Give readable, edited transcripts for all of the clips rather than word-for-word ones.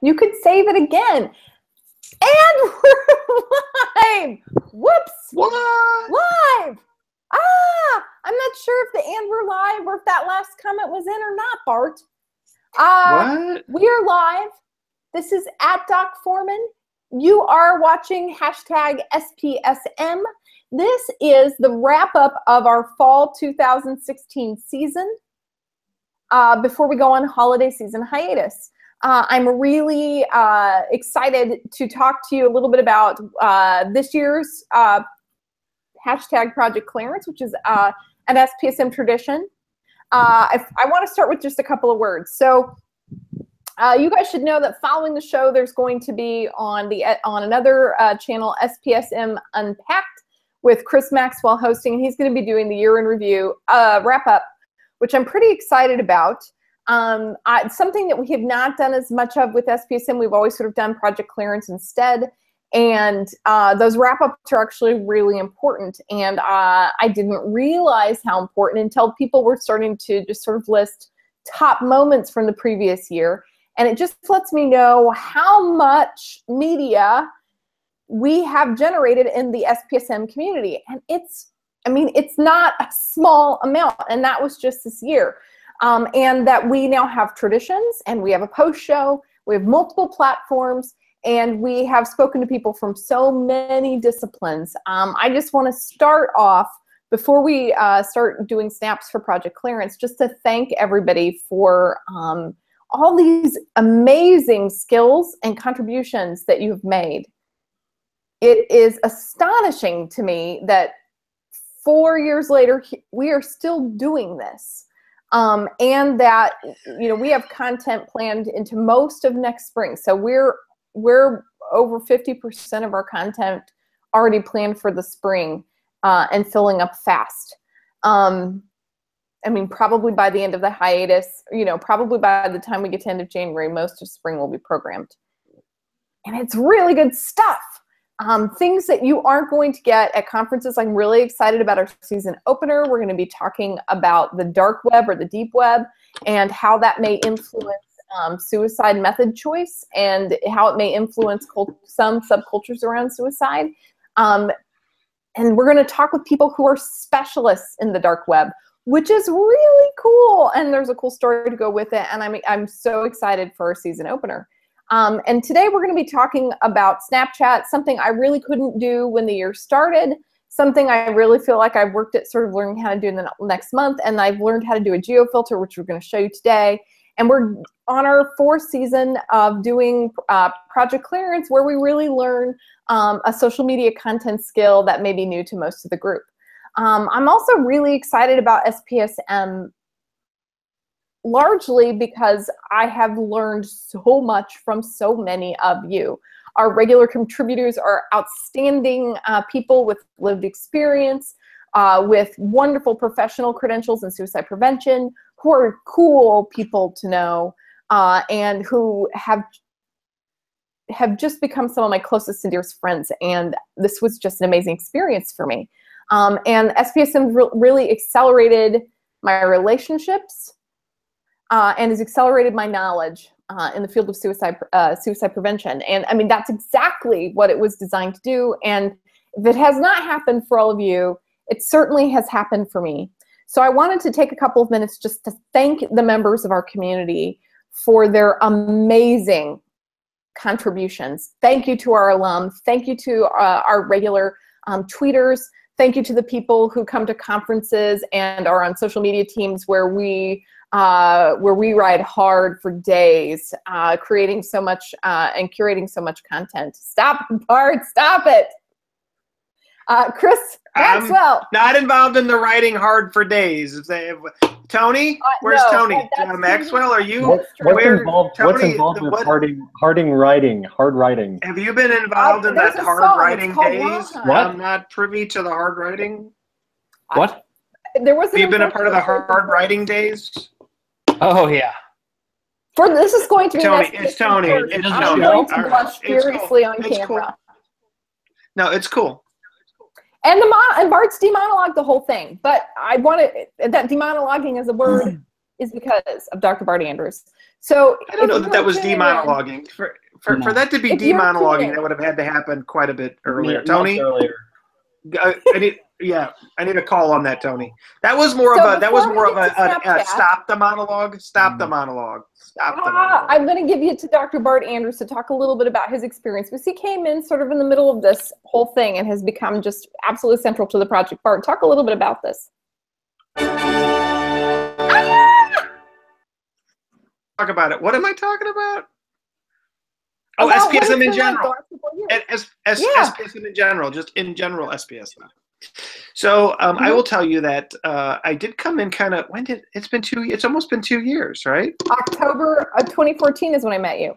You could save it again. And we're live. Whoops. What? Live. I'm not sure if the "and we're live" or if that last comment was in or not, Bart. What? We are live. This is at Doc Foreman. You are watching hashtag SPSM. This is the wrap up of our fall 2016 season before we go on holiday season hiatus. I'm really excited to talk to you a little bit about this year's hashtag ProjectClarence, which is an SPSM tradition. I want to start with just a couple of words. So you guys should know that following the show, there's going to be on another channel, SPSM Unpacked, with Chris Maxwell hosting, and he's going to be doing the year in review wrap up, which I'm pretty excited about. Something that we have not done as much of with SPSM, we've always sort of done ProjectClarence instead, and those wrap-ups are actually really important, and I didn't realize how important until people were starting to just sort of list top moments from the previous year, and it just lets me know how much media we have generated in the SPSM community, and it's not a small amount, and that was just this year. And that we now have traditions, and we have a post show, we have multiple platforms, and we have spoken to people from so many disciplines. I just want to start off, before we start doing snaps for ProjectClarence, just to thank everybody for all these amazing skills and contributions that you have made. It is astonishing to me that 4 years later, we are still doing this. And that, we have content planned into most of next spring. So we're over 50% of our content already planned for the spring and filling up fast. Probably by the end of the hiatus, probably by the time we get to end of January, most of spring will be programmed. And it's really good stuff. Things that you aren't going to get at conferences. I'm really excited about our season opener. We're going to be talking about the dark web or the deep web and how that may influence suicide method choice and how it may influence some subcultures around suicide. And we're going to talk with people who are specialists in the dark web, which is really cool. And there's a cool story to go with it. And I'm so excited for our season opener. And today we're going to be talking about Snapchat, something I really couldn't do when the year started, something I really feel like I've worked at sort of learning how to do in the next month, and I've learned how to do a geo filter, which we're going to show you today. And we're on our 4th season of doing ProjectClarence, where we really learn a social media content skill that may be new to most of the group. I'm also really excited about SPSM, largely because I have learned so much from so many of you. Our regular contributors are outstanding people with lived experience, with wonderful professional credentials in suicide prevention, who are cool people to know, and who have just become some of my closest and dearest friends. And this was just an amazing experience for me. And SPSM really accelerated my relationships, and has accelerated my knowledge in the field of suicide prevention. And that's exactly what it was designed to do. And if it has not happened for all of you, it certainly has happened for me. So I wanted to take a couple of minutes just to thank the members of our community for their amazing contributions. Thank you to our alums. Thank you to our regular tweeters. Thank you to the people who come to conferences and are on social media teams where we ride hard for days, creating so much and curating so much content. Stop, Bart, stop it. Chris Maxwell. Not involved in the writing hard for days. Tony? Where's no, Tony? Maxwell, are you? What's involved with hard writing? Have you been involved in that hard writing days? What? I'm not privy to the hard writing. What? There was. Have you been a part of the hard writing days? Oh yeah. This is going to be Tony. It's Tony. It's I'm going to blush furiously on camera. Cool. No, it's cool. And Bart's demonologued the whole thing, but I wanted that demonologuing is a word is because of Dr. Bart Andrews. So I don't know that that was tuning in- demonologuing. For that to be If you're demonologuing, tuning- that would have had to happen quite a bit earlier. Much Tony, earlier. I need a call on that, Tony. That was more So of a before we get to a Snapchat- stop the monologue. Stop the monologue. Stop the monologue. I'm going to give you to Dr. Bart Andrews to talk a little bit about his experience, because he came in sort of in the middle of this whole thing and has become just absolutely central to the Project Bart. Talk a little bit about this. Talk about it. What am I talking about? Oh, About what SPSM it's in been like general. the last couple of years. SPSM in general, just in general SPSM. So I will tell you that I did come in kind of, it's almost been 2 years, right? October of 2014 is when I met you.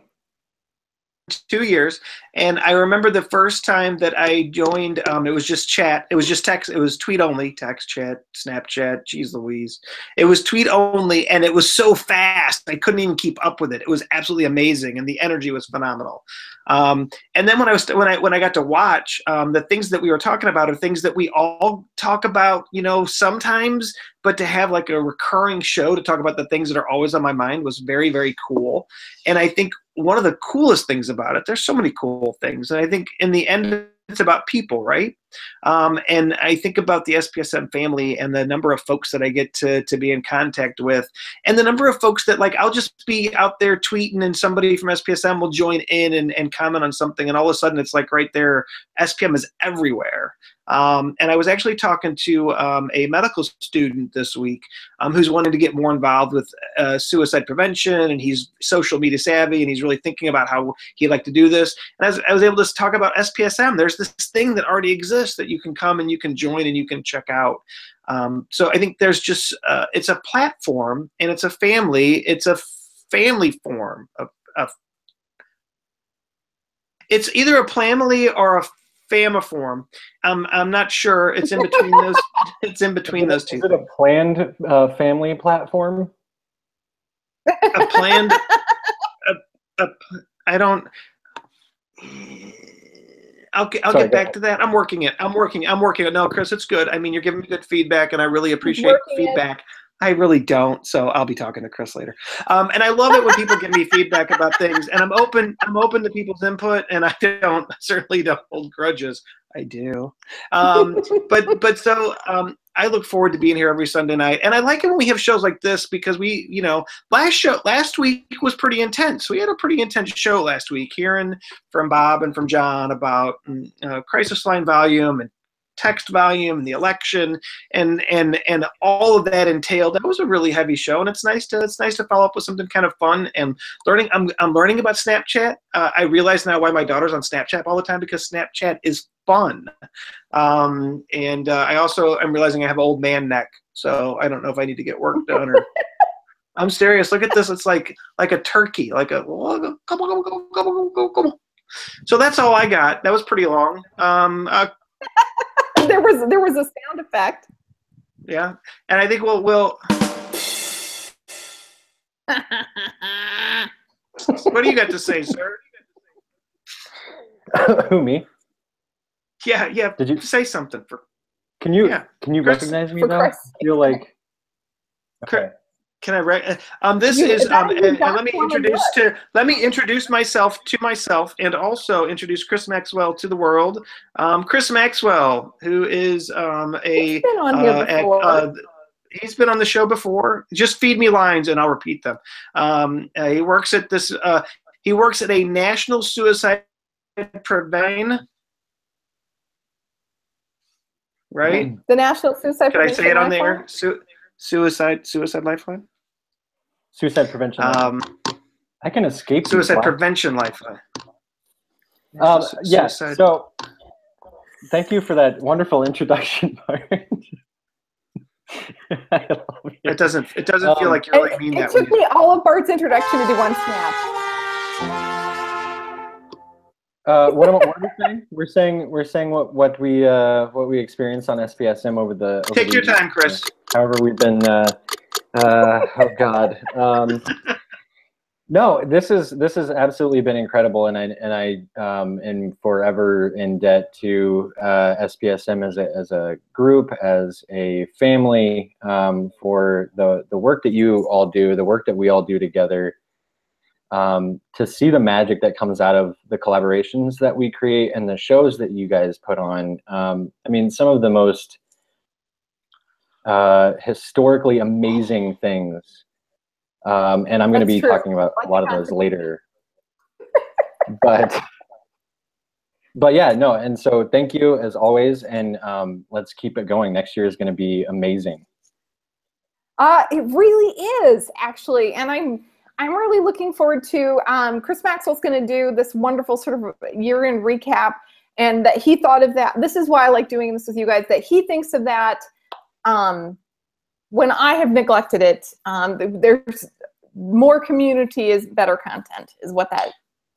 2 years. And I remember the first time that I joined, it was just chat. It was just text. It was tweet only, text, chat, Snapchat, geez Louise. It was tweet only, and it was so fast. I couldn't even keep up with it. It was absolutely amazing, and the energy was phenomenal. And then when I got to watch, the things that we were talking about are things that we all talk about, sometimes, but to have like a recurring show to talk about the things that are always on my mind was very, very cool. And I think one of the coolest things about it, there's so many cool things, and I think in the end it's about people, right? And I think about the SPSM family and the number of folks that I get to be in contact with, and the number of folks that, like, I'll just be out there tweeting and somebody from SPSM will join in and comment on something, and all of a sudden it's like right there, SPM is everywhere. And I was actually talking to a medical student this week who's wanting to get more involved with suicide prevention, and he's social media savvy, and he's really thinking about how he'd like to do this. And I was able to talk about SPSM. There's this thing that already exists that you can come and you can join and you can check out. So I think there's just, it's a platform, and it's a family. It's a family form of it's either a family or a famiform. I'm not sure. It's in between those. It's in between those two. Is it a planned family platform? A planned. I don't. I'll get back to that. I'm working it. I'm working it. No, Chris, it's good. I mean, you're giving me good feedback, and I really appreciate feedback. I really don't, so I'll be talking to Chris later. And I love it when people give me feedback about things, and I'm open to people's input, and I certainly don't hold grudges. I do. But so I look forward to being here every Sunday night, and I like it when we have shows like this, because we, last week was pretty intense. We had a pretty intense show last week, hearing from Bob and from John about crisis line volume and text volume and the election and all of that entailed. That was a really heavy show, and it's nice to follow up with something kind of fun and learning. I'm learning about Snapchat. I realize now why my daughter's on Snapchat all the time, because Snapchat is fun. And I also am realizing I have old man neck, so I don't know if I need to get work done or. I'm serious. Look at this. It's like a turkey, like a So that's all I got. That was pretty long. There was a sound effect. Yeah, and I think we'll. What do you got to say, sir? Who, me? Yeah. Did you say something? Can you Chris, recognize me though? I feel like. Okay. Can I this is and let me introduce myself to myself, and also introduce Chris Maxwell to the world. Chris Maxwell, who is he's been on here before. He's been on the show before. Just feed me lines and I'll repeat them. He works at this he works at a national suicide prevention, right? The National Suicide Can I say it on Lifeline? there? Suicide Lifeline? Suicide prevention. I can escape. Suicide prevention lifeline. Yes. So, thank you for that wonderful introduction, Bart. It doesn't feel like you're really mean that way. It took me all of Bart's introduction to do one snap. What are we saying? We're saying what we experienced on SPSM over the. Take your time, Chris. However, we've been. Oh God. No, this has absolutely been incredible, and I am forever in debt to SPSM as a group, as a family, for the work that you all do, the work that we all do together. To see the magic that comes out of the collaborations that we create and the shows that you guys put on. I mean, some of the most historically amazing things. And I'm going to be talking about a lot of those later. But yeah, no. And so thank you as always. And let's keep it going. Next year is going to be amazing. It really is, actually. And I'm really looking forward to, Chris Maxwell's going to do this wonderful sort of year-end recap, and that he thought of that. This is why I like doing this with you guys, that he thinks of that when I have neglected it. There's more community is better content, is what that,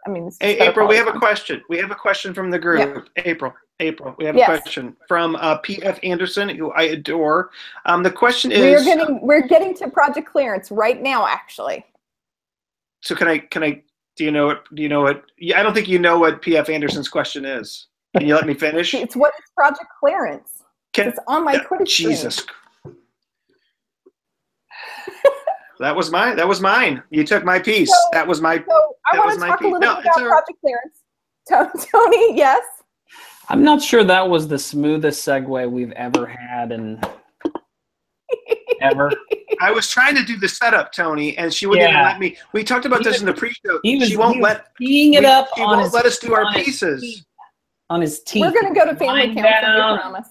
I mean. Hey, April, we have a question. We have a question from the group. Yep. April, we have a question from P.F. Anderson, who I adore. The question is, we're getting to ProjectClarence right now, actually. So can I, do you know what, I don't think you know what P.F. Anderson's question is. Can you let me finish? It's what is ProjectClarence? It's on my Twitter screen. Jesus. That was mine. You took my piece. So, that was my. So I want to talk a little bit about ProjectClarence. Tony, yes? I'm not sure that was the smoothest segue we've ever had and ever. I was trying to do the setup, Tony, and she wouldn't even let me. We talked about this in the pre-show. She won't let. She won't let us do our pieces. On his teeth. We're going to go to family council, we promise.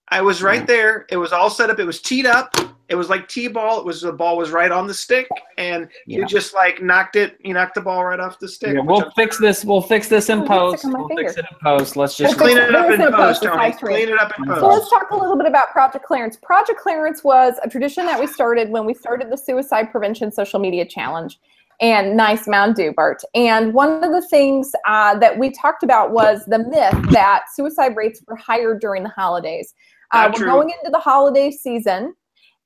I was right there. It was all set up. It was teed up. It was like T-ball. It was, the ball was right on the stick, and you just like knocked it. You knocked the ball right off the stick. Yeah, we'll fix this. We'll fix this in post. We'll fix it in post. Let's just clean it up in post, Tony. Clean it up in post. So let's talk a little bit about ProjectClarence. ProjectClarence was a tradition that we started when we started the Suicide Prevention Social Media Challenge. And nice Mountain Dew, Bart. And one of the things that we talked about was the myth that suicide rates were higher during the holidays. We're going into the holiday season,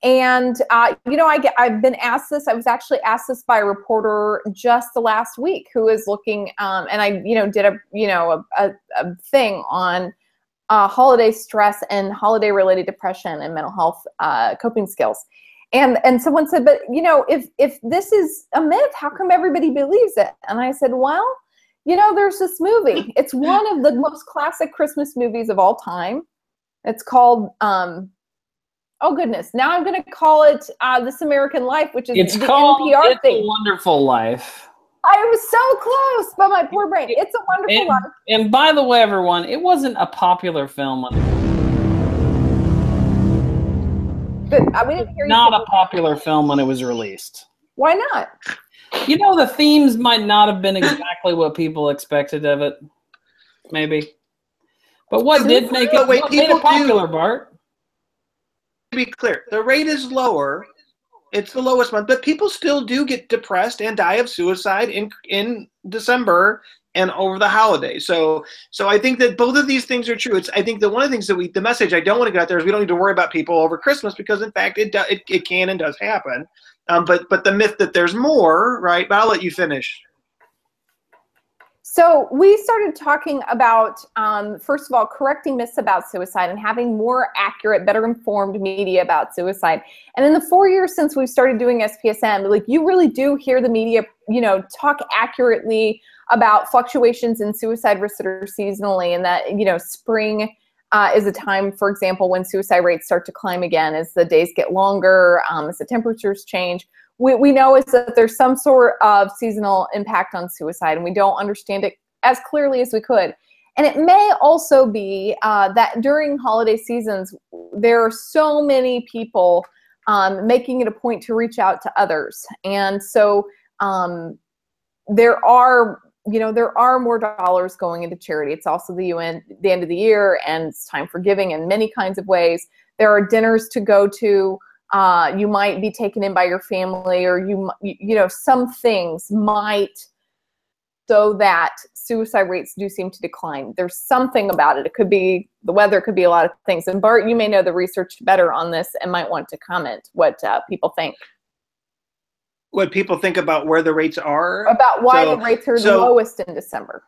and you know, I've been asked this. I was actually asked this by a reporter just the last week who is looking, and I did a thing on holiday stress and holiday related depression and mental health coping skills. And someone said, but if this is a myth, how come everybody believes it? And I said, well, there's this movie. It's one of the most classic Christmas movies of all time. It's called, oh goodness, now I'm going to call it This American Life, which is the NPR thing. It's a Wonderful Life. I was so close, but my poor brain. It's a Wonderful Life. And by the way, everyone, it wasn't a popular film. But we didn't hear you. Not a popular film when it was released. Why not? The themes might not have been exactly what people expected of it. Maybe. But what did make it, what made it popular, Bart? To be clear, the rate is lower. It's the lowest month, but people still do get depressed and die of suicide in December and over the holidays. So I think that both of these things are true. I think that one of the things that the message I don't want to get out there is we don't need to worry about people over Christmas, because in fact it can and does happen. But the myth that there's more, right? But I'll let you finish. So we started talking about, first of all, correcting myths about suicide and having more accurate, better informed media about suicide. And in the 4 years since we started doing SPSM, like, you really do hear the media, talk accurately about fluctuations in suicide risks that are seasonally, and that, spring is a time, for example, when suicide rates start to climb again as the days get longer, as the temperatures change. We know is that there's some sort of seasonal impact on suicide, and we don't understand it as clearly as we could. And it may also be that during holiday seasons, there are so many people making it a point to reach out to others. And so there are more dollars going into charity. It's also the end of the year, and it's time for giving in many kinds of ways. There are dinners to go to. You might be taken in by your family, or some things might show that suicide rates do seem to decline. There's something about it. It could be the weather, it could be a lot of things. And Bart, you may know the research better on this and might want to comment what people think. what people think about where the rates are. About why the rates are lowest in December.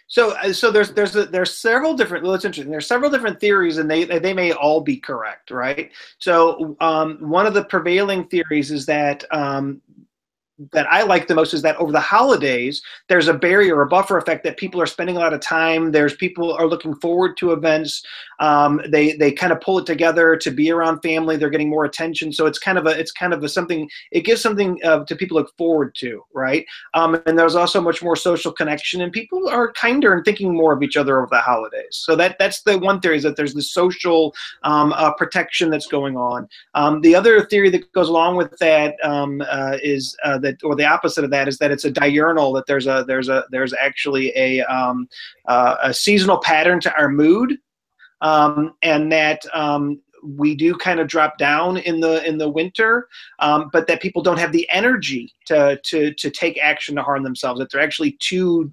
So there's several different. Well, it's interesting. There's several different theories, and they may all be correct, right? So one of the prevailing theories is that that I like the most is that over the holidays, there's a barrier, a buffer effect that people are spending a lot of time. There's people are looking forward to events. They kind of pull it together to be around family. They're getting more attention. So it's kind of a something, it gives something to people look forward to, right? And there's also much more social connection, and people are kinder and thinking more of each other over the holidays. So that's the one theory, is that there's this social protection that's going on. The other theory that goes along with that is that, or the opposite of that, is that it's a diurnal, that there's actually a seasonal pattern to our mood, and that we do kind of drop down in the winter, but that people don't have the energy to take action to harm themselves, that they're actually too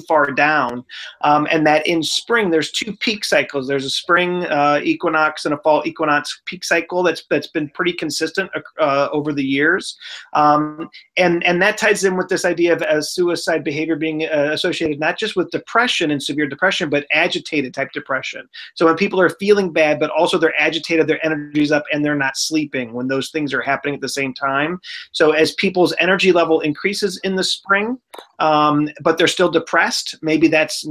far down, and that in spring there's two peak cycles. There's a spring equinox and a fall equinox peak cycle that's been pretty consistent over the years, and that ties in with this idea of suicide behavior being associated not just with depression and severe depression, but agitated type depression. So when people are feeling bad, but also they're agitated, their energy's up, and they're not sleeping when those things are happening at the same time. So as people's energy level increases in the spring, but they're still depressed, maybe that's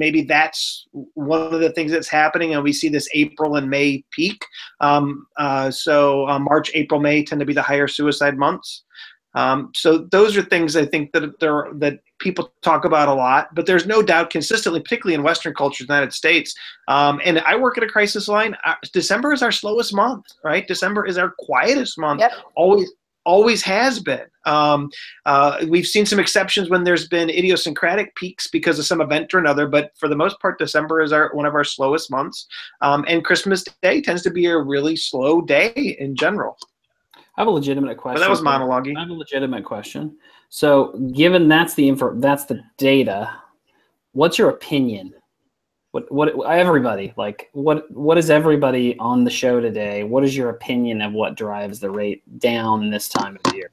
one of the things that's happening, and we see this April and May peak. March, April, May tend to be the higher suicide months. So those are things I think that people talk about a lot, but there's no doubt consistently, particularly in Western cultures, United States. And I work at a crisis line. December is our slowest month, right? December is our quietest month. Yep. Always has been. We've seen some exceptions when there's been idiosyncratic peaks because of some event or another, but for the most part, December is one of our slowest months. And Christmas Day tends to be a really slow day in general. I have a legitimate question. But that was monologue-y. I have a legitimate question. So, given that's the data, what's your opinion? What everybody, like what is everybody on the show today? What is your opinion of what drives the rate down this time of year?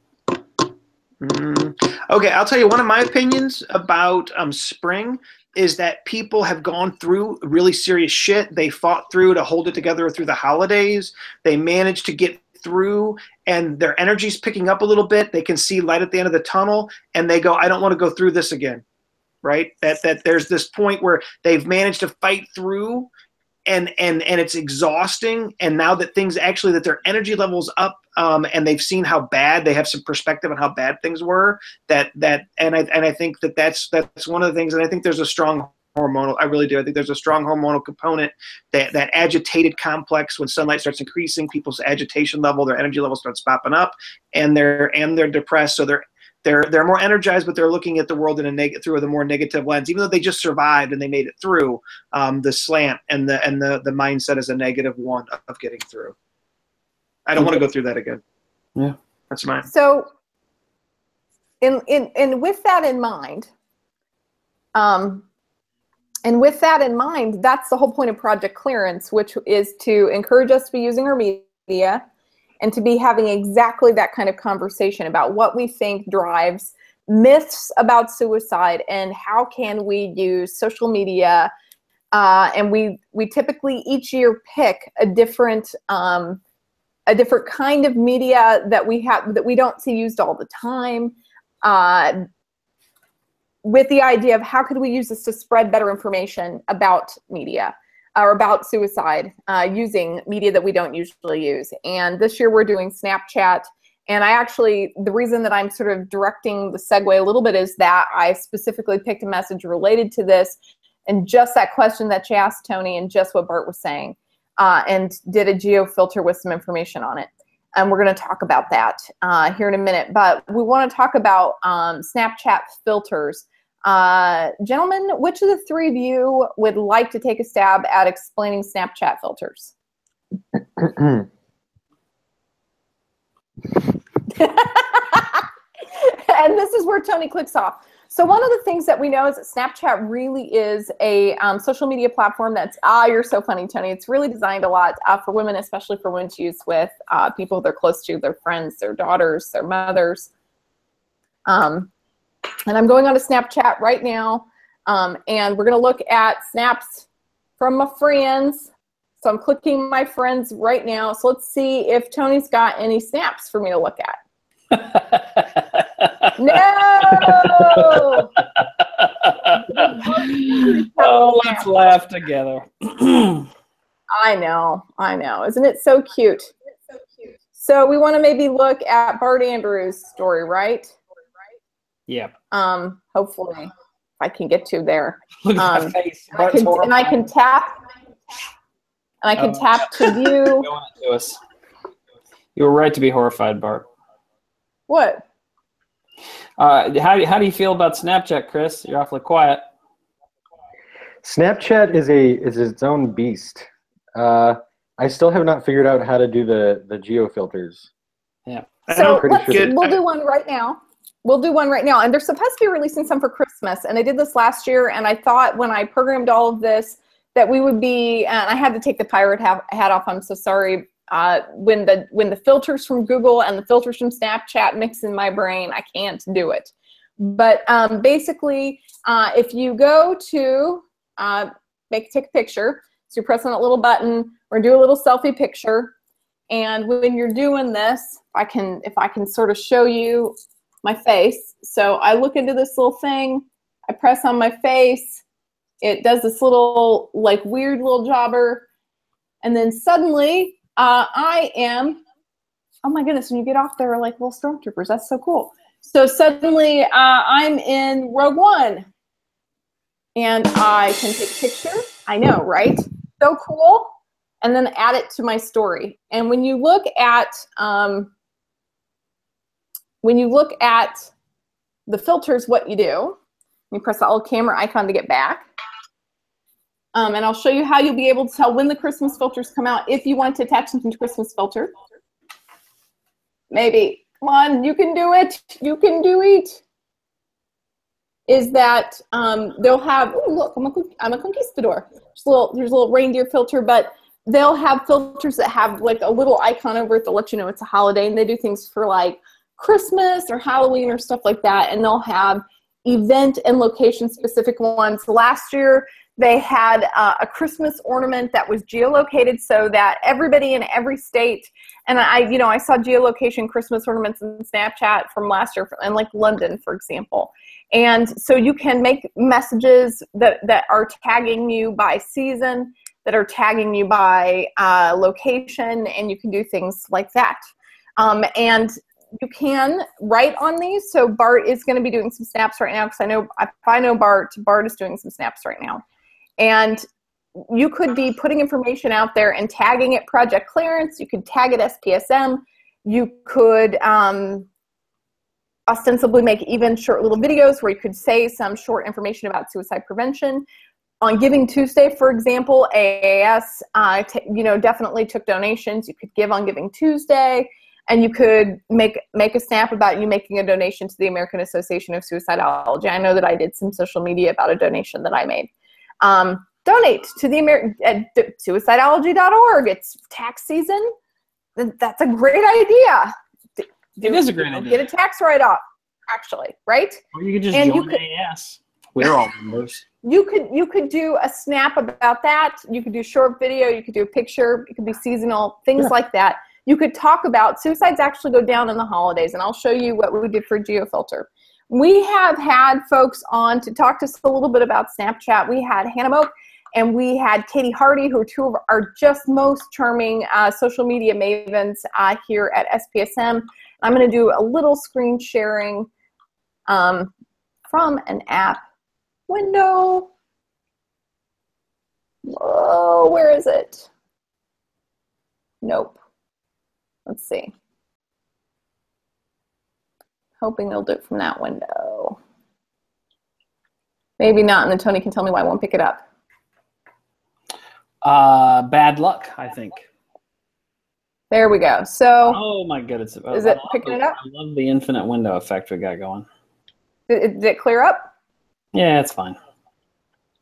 Okay, I'll tell you one of my opinions about spring is that people have gone through really serious shit. They fought through to hold it together through the holidays. They managed to get through, and their energy's picking up a little bit. They can see light at the end of the tunnel, and they go, I don't want to go through this again, right? That there's this point where they've managed to fight through, and it's exhausting, and now that things actually, that their energy level's up, and they've seen how bad, they have some perspective on how bad things were, and I think that's one of the things, and I think there's a strong hormonal, I really do. I think there's a strong hormonal component, that agitated complex. When sunlight starts increasing, people's agitation level, their energy level starts popping up, and they're depressed. So they're more energized, but they're looking at the world through a more negative lens, even though they just survived and they made it through the slant, and the mindset is a negative one of getting through. I don't want to go through that again. Yeah, that's mine. So, and with that in mind, that's the whole point of ProjectClarence, which is to encourage us to be using our media and to be having exactly that kind of conversation about what we think drives myths about suicide and how can we use social media. And we typically each year pick a different kind of media that we don't see used all the time. With the idea of how could we use this to spread better information about media or about suicide using media that we don't usually use. And this year we're doing Snapchat. And the reason that I'm sort of directing the segue a little bit is that I specifically picked a message related to this and just that question that you asked, Tony, and just what Bart was saying, and did a geo filter with some information on it. And we're going to talk about that here in a minute. But we want to talk about Snapchat filters. Gentlemen, which of the three of you would like to take a stab at explaining Snapchat filters? And this is where Tony clicks off. So one of the things that we know is that Snapchat really is a social media platform that's, you're so funny, Tony. It's really designed a lot for women, especially for women to use with people they're close to, their friends, their daughters, their mothers. And I'm going on to Snapchat right now, and we're going to look at snaps from my friends. So I'm clicking my friends right now. So let's see if Tony's got any snaps for me to look at. No! Oh, let's laugh together. I know. Isn't it so cute? So we want to maybe look at Bart Andrews' story, right? Yeah. Hopefully, if I can get to there. Look at that face. And I can tap. And I can tap to view. To us. You were right to be horrified, Bart. What? How do you feel about Snapchat, Chris? You're awfully quiet. Snapchat is its own beast. I still have not figured out how to do the geo filters. Yeah. So we'll do one right now. And they're supposed to be releasing some for Christmas. And I did this last year, and I thought when I programmed all of this that we would be, and I had to take the pirate hat off, I'm so sorry. When the filters from Google and the filters from Snapchat mix in my brain, I can't do it. But basically, if you go to take a picture, so you press on that little button or do a little selfie picture, and when you're doing this, if I can sort of show you my face. So I look into this little thing, I press on my face, it does this little like weird little jobber, and then suddenly I am, oh my goodness, when you get off there like little stormtroopers, that's so cool. So suddenly I'm in Rogue One, and I can take a picture. I know, right? So cool. And then add it to my story. And when you look at the filters, what you do, you press the little camera icon to get back. And I'll show you how you'll be able to tell when the Christmas filters come out if you want to attach something to Christmas filter. Maybe. Come on, you can do it. You can do it. Is that they'll have, oh, look, I'm a conquistador. There's a little reindeer filter, but they'll have filters that have like a little icon over it to let you know it's a holiday, and they do things for like Christmas or Halloween or stuff like that, and they'll have event and location specific ones. Last year, they had a Christmas ornament that was geolocated so that everybody in every state, and I saw geolocation Christmas ornaments in Snapchat from last year in like London, for example. And so you can make messages that are tagging you by season, that are tagging you by location, and you can do things like that. And you can write on these. So Bart is going to be doing some snaps right now, because if I know Bart is doing some snaps right now. And you could be putting information out there and tagging it ProjectClarence. You could tag it SPSM. You could ostensibly make even short little videos where you could say some short information about suicide prevention. On Giving Tuesday, for example, AAS definitely took donations. You could give on Giving Tuesday, and you could make a snap about you making a donation to the American Association of Suicidology. I know that I did some social media about a donation that I made. Donate to the suicidology.org. It's tax season. That's a great idea. It is a great idea. Get a tax write-off, actually, right? Or you could just join AAS. We're all members. You could do a snap about that. You could do short video. You could do a picture. It could be seasonal, things like that. You could talk about suicides actually go down in the holidays, and I'll show you what we did for GeoFilter. We have had folks on to talk to us a little bit about Snapchat. We had Hannah Moak and we had Katie Hardy, who are two of our just most charming social media mavens here at SPSM. I'm going to do a little screen sharing from an app window. Whoa, where is it? Nope. Let's see. Hoping they'll do it from that window. Maybe not, and then Tony can tell me why I won't pick it up. Bad luck, I think. There we go. So. Oh my goodness! Is it picking it up? I love the infinite window effect we got going. Did it clear up? Yeah, it's fine.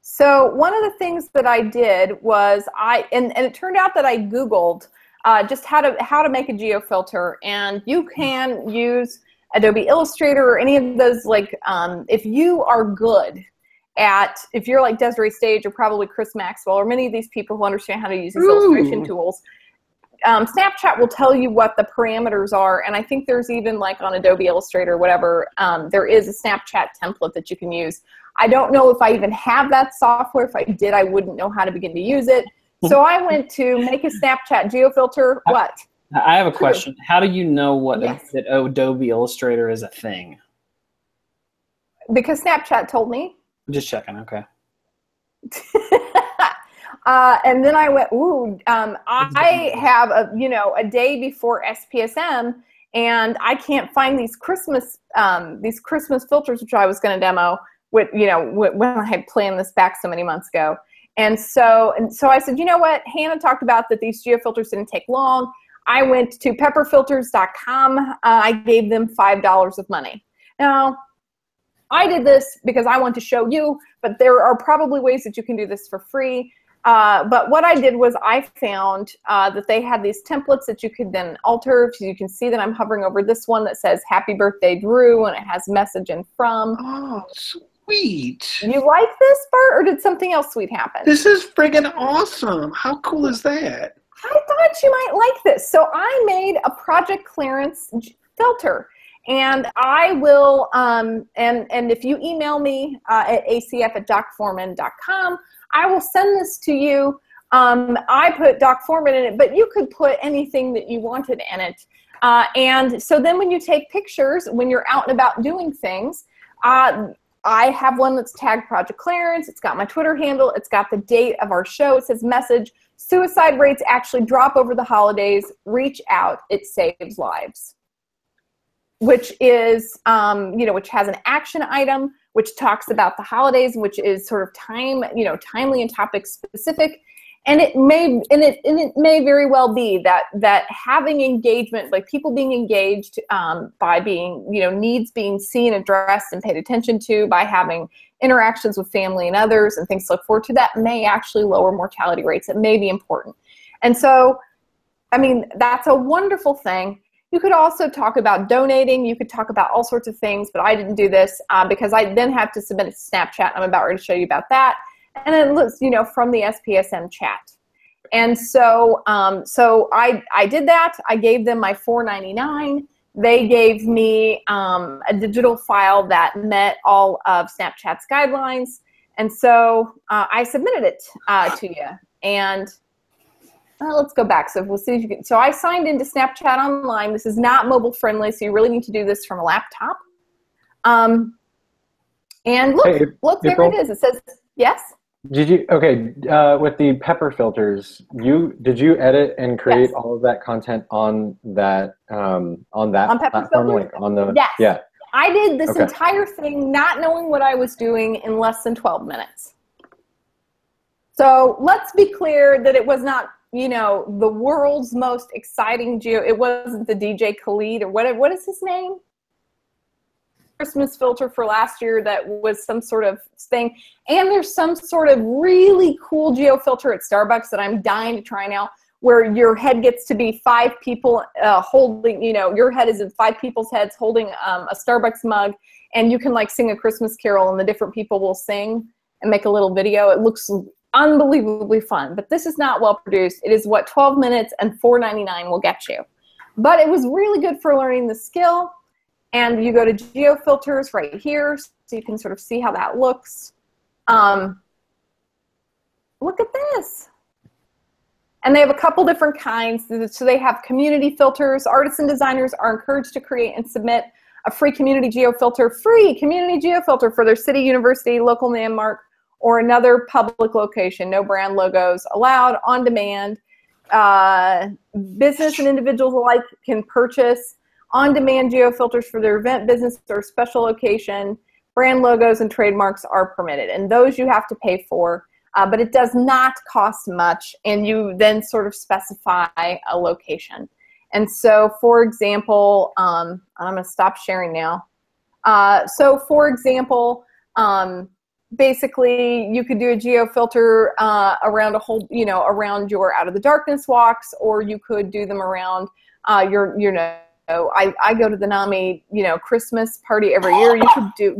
So one of the things that I did was and it turned out that I Googled just how to make a geofilter, and you can use Adobe Illustrator or any of those, like, if you are good at, if you're like Desiree Stage or probably Chris Maxwell or many of these people who understand how to use these illustration tools, Snapchat will tell you what the parameters are. And I think there's even, like, on Adobe Illustrator or whatever, there is a Snapchat template that you can use. I don't know if I even have that software. If I did, I wouldn't know how to begin to use it. So I went to make a Snapchat geofilter. What? I have a question. How do you know what Yes. that Adobe Illustrator is a thing? Because Snapchat told me. I'm just checking. Okay. And then I went, ooh, I have a day before SPSM, and I can't find these Christmas filters, which I was going to demo with, when I had planned this back so many months ago. And so I said, you know what? Hannah talked about that these geofilters didn't take long. I went to pepperfilters.com. I gave them $5 of money. Now, I did this because I want to show you, but there are probably ways that you can do this for free. But what I did was I found that they had these templates that you could then alter. So you can see that I'm hovering over this one that says Happy Birthday Drew, and it has message and from. Oh, sweet. You like this, Bert, or did something else sweet happen? This is friggin' awesome. How cool is that? I thought you might like this. So I made a ProjectClarence filter. And I will, and if you email me at acf@docforeman.com, I will send this to you. I put Doc Foreman in it, but you could put anything that you wanted in it. And so then when you take pictures, when you're out and about doing things, I have one that's tagged ProjectClarence. It's got my Twitter handle. It's got the date of our show. It says message, suicide rates actually drop over the holidays. Reach out. It saves lives. Which is, which has an action item, which talks about the holidays, which is sort of timely and topic specific. And it may very well be that having engagement, like people being engaged by being, needs being seen, addressed, and paid attention to, by having interactions with family and others and things to look forward to, that may actually lower mortality rates. It may be important. And so, I mean, that's a wonderful thing. You could also talk about donating. You could talk about all sorts of things, but I didn't do this because I then have to submit it to Snapchat. I'm about ready to show you about that. And it looks, from the SPSM chat. And so, I did that. I gave them my $4.99. They gave me a digital file that met all of Snapchat's guidelines. And so I submitted it to you. And let's go back. So we'll see if you can. So I signed into Snapchat online. This is not mobile friendly, so you really need to do this from a laptop. And look, Hey, look, there April? it is. It says yes. Did you with the pepper filters? Did you edit and create Yes. all of that content on that On Pepper platform, Filter? like on the Yes. I did this Okay. entire thing not knowing what I was doing in less than 12 minutes. So let's be clear that it was not, the world's most exciting it wasn't the DJ Khalid or what is his name? Christmas filter for last year that was some sort of thing. And there's some sort of really cool geo filter at Starbucks that I'm dying to try now, where your head gets to be 5 people holding, your head is in 5 people's heads holding a Starbucks mug, and you can like sing a Christmas carol and the different people will sing and make a little video. It looks unbelievably fun, but this is not well produced. It is what 12 minutes and $4.99 will get you. But it was really good for learning the skill. And you go to geo filters right here, so you can sort of see how that looks. Look at this. And they have a couple different kinds. So they have community filters. Artists and designers are encouraged to create and submit a free community geo filter for their city, university, local landmark, or another public location. No brand logos allowed. On demand. Business and individuals alike can purchase on-demand geofilters for their event, business, or special location. Brand logos and trademarks are permitted, and those you have to pay for, but it does not cost much, and you then sort of specify a location. And so, for example, I'm going to stop sharing now. So, for example, basically, you could do a geofilter around a whole, around your Out of the Darkness walks, or you could do them around your I go to the NAMI, Christmas party every year. You could do,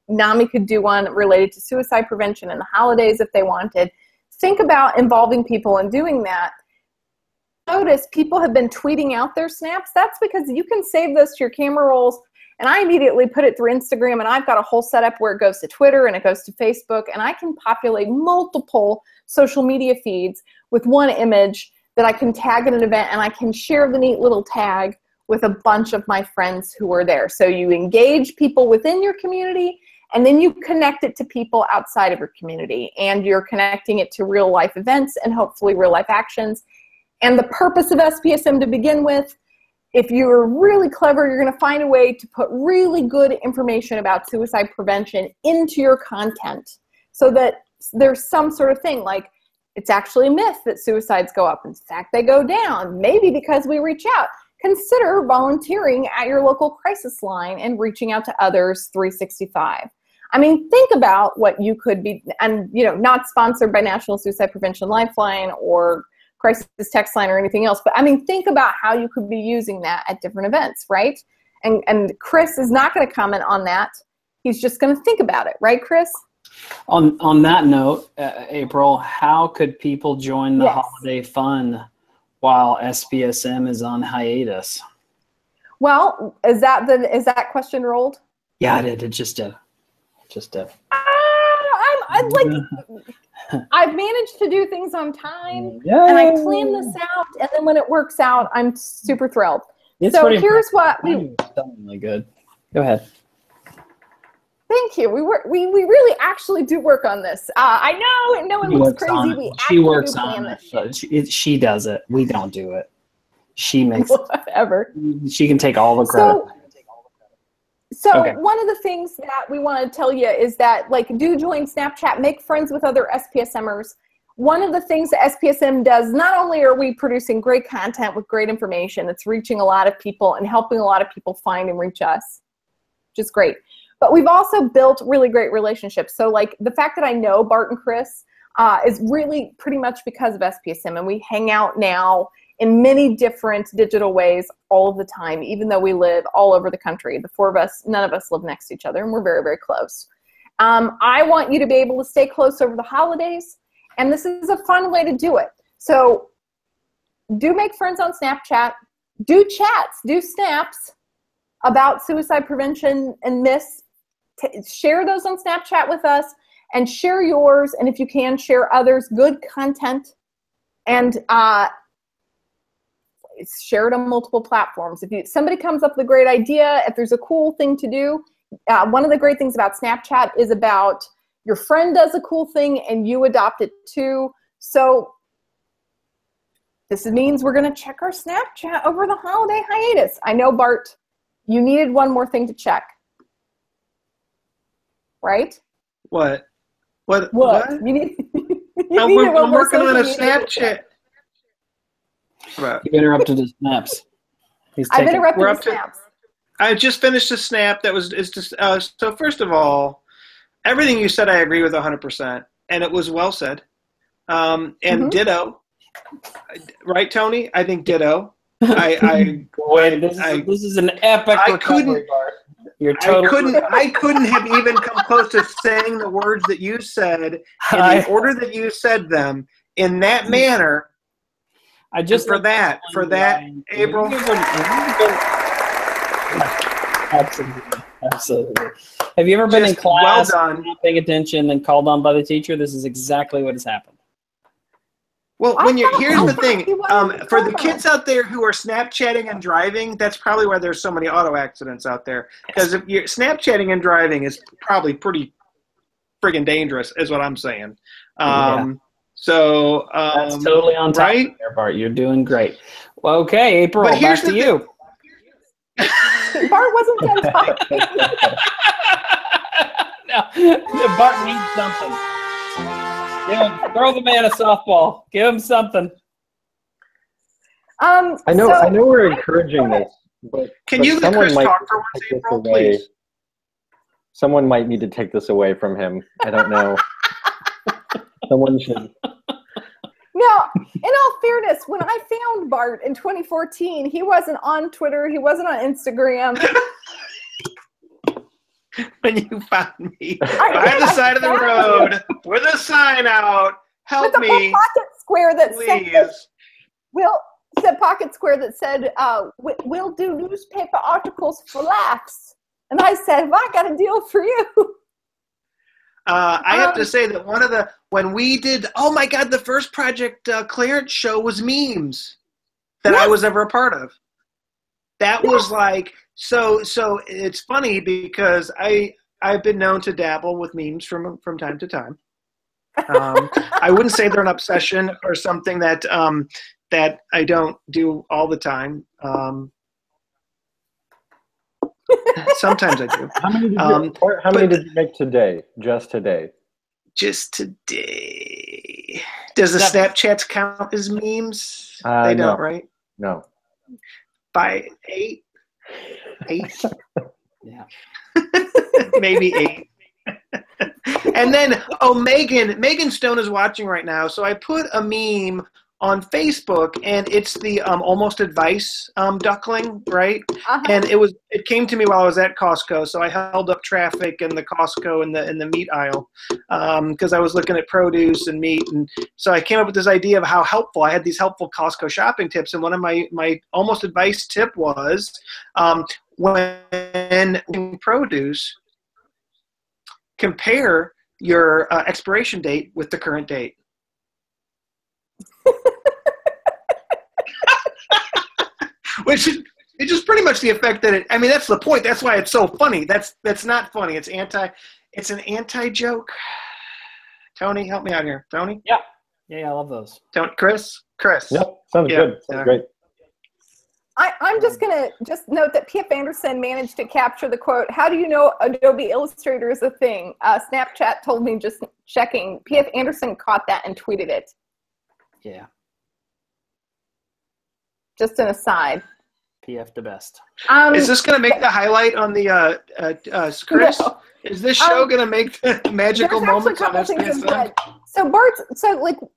NAMI could do one related to suicide prevention and the holidays if they wanted. Think about involving people in doing that. Notice people have been tweeting out their snaps. That's because you can save those to your camera rolls. And I immediately put it through Instagram, and I've got a whole setup where it goes to Twitter and it goes to Facebook, and I can populate multiple social media feeds with one image that I can tag at an event, and I can share the neat little tag with a bunch of my friends who are there. So you engage people within your community, and then you connect it to people outside of your community, and you're connecting it to real life events and hopefully real life actions. And the purpose of SPSM to begin with, if you're really clever, you're going to find a way to put really good information about suicide prevention into your content so that there's some sort of thing like it's actually a myth that suicides go up. In fact, they go down, maybe because we reach out. Consider volunteering at your local crisis line and reaching out to others 365. I mean, think about what you could be, and not sponsored by National Suicide Prevention Lifeline or Crisis Text Line or anything else, but I mean, think about how you could be using that at different events, right? And Chris is not going to comment on that. He's just going to think about it, right, Chris? On that note, April, how could people join the holiday fun while SPSM is on hiatus? Well, is that question rolled? Yeah, it just did. I've managed to do things on time, and I plan this out, and then when it works out, I'm super thrilled. So here's what stunningly good. Go ahead. Thank you. We really actually do work on this. I know no one looks crazy. She works on it. She does it. We don't do it. She makes whatever. She can take all the credit. So one of the things that we want to tell you is that, do join Snapchat, make friends with other SPSMers. One of the things that SPSM does, not only are we producing great content with great information that's reaching a lot of people and helping a lot of people find and reach us, which is great, but we've also built really great relationships. So the fact that I know Bart and Chris is really pretty much because of SPSM, and we hang out now in many different digital ways all of the time, even though we live all over the country. The four of us, none of us live next to each other, and we're very, very close. I want you to be able to stay close over the holidays, and this is a fun way to do it. So do make friends on Snapchat, do chats, do snaps about suicide prevention and myths. Share those on Snapchat with us, and share yours, and if you can, share others' good content, and share it on multiple platforms. If somebody comes up with a great idea, if there's a cool thing to do, one of the great things about Snapchat is about your friend does a cool thing and you adopt it too. So this means we're going to check our Snapchat over the holiday hiatus. I know, Bart, you needed one more thing to check, right? What? You need. I'm working on a Snapchat. You've interrupted his snaps. I've interrupted his snaps. I just finished a snap that was so first of all, everything you said I agree with 100%, and it was well said. And ditto, right, Tony? I think ditto. This is an epic recovery, Bart. I couldn't have even come close to saying the words that you said in the order that you said them in that manner. I just for that, April. Absolutely. Have you ever been in class, not paying attention, and called on by the teacher? This is exactly what has happened. Well, here's the thing. For the kids out there who are Snapchatting and driving, that's probably why there's so many auto accidents out there. Because if you're Snapchatting and driving is probably pretty friggin' dangerous, is what I'm saying. So that's totally on top there, Bart. You're doing great. Well, okay, April, back to you. Bart wasn't done talking. No, Bart needs something. Throw the man a softball. Give him something. I know we're encouraging this, but can you let Chris talk for once, April, please? Someone might need to take this away from him. I don't know. Someone should. Now, in all fairness, when I found Bart in 2014, he wasn't on Twitter. He wasn't on Instagram. When you found me by the side of the road with a sign out, help with me, a pocket square that please. said pocket square that said, we'll do newspaper articles for laughs. And I said, well, I got a deal for you. I have to say that when we did, oh my God, the first Project Clarence show was memes that I was ever a part of. That was like, so it's funny because I've been known to dabble with memes from time to time. I wouldn't say they're an obsession or something that I don't do all the time. Sometimes I do. How many did you make today? Just today? Just today. Does the Snapchats count as memes? They don't, right? No. By 8? 8? Yeah. Maybe 8. And then, Megan Stone is watching right now, so I put a meme on Facebook, and it's the Almost Advice duckling, right? Uh-huh. And it came to me while I was at Costco, so I held up traffic in the Costco in the meat aisle because I was looking at produce and meat, and so I came up with this idea of how helpful. I had these helpful Costco shopping tips, and one of my Almost Advice tip was when produce, compare your expiration date with the current date. Which is just pretty much the effect that that's the point. That's why it's so funny. That's not funny. It's an anti-joke. Tony, help me out here. Tony? Yeah, I love those. Tony, Chris? Yep, sounds good. Sounds great. I'm just going to note that P.F. Anderson managed to capture the quote, "How do you know Adobe Illustrator is a thing?" Snapchat told me just checking. P.F. Anderson caught that and tweeted it. Yeah. Just an aside. PF the best. Is this going to make the highlight on the Chris? No. Is this show going to make the magical moments on SPSM? So Bart,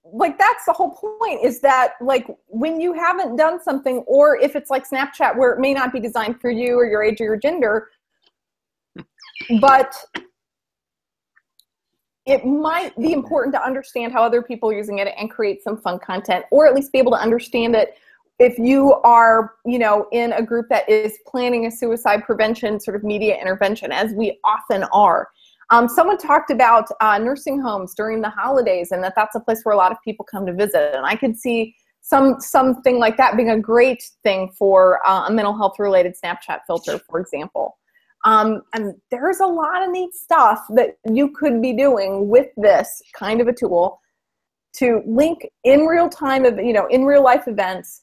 like that's the whole point, is that like when you haven't done something, or if it's like Snapchat where it may not be designed for you or your age or your gender, but it might be important to understand how other people are using it and create some fun content, or at least be able to understand it if you are, in a group that is planning a suicide prevention sort of media intervention, as we often are. Someone talked about nursing homes during the holidays, and that's a place where a lot of people come to visit. And I could see something like that being a great thing for a mental health related Snapchat filter, for example. And there's a lot of neat stuff that you could be doing with this kind of a tool to link in real time, in real life events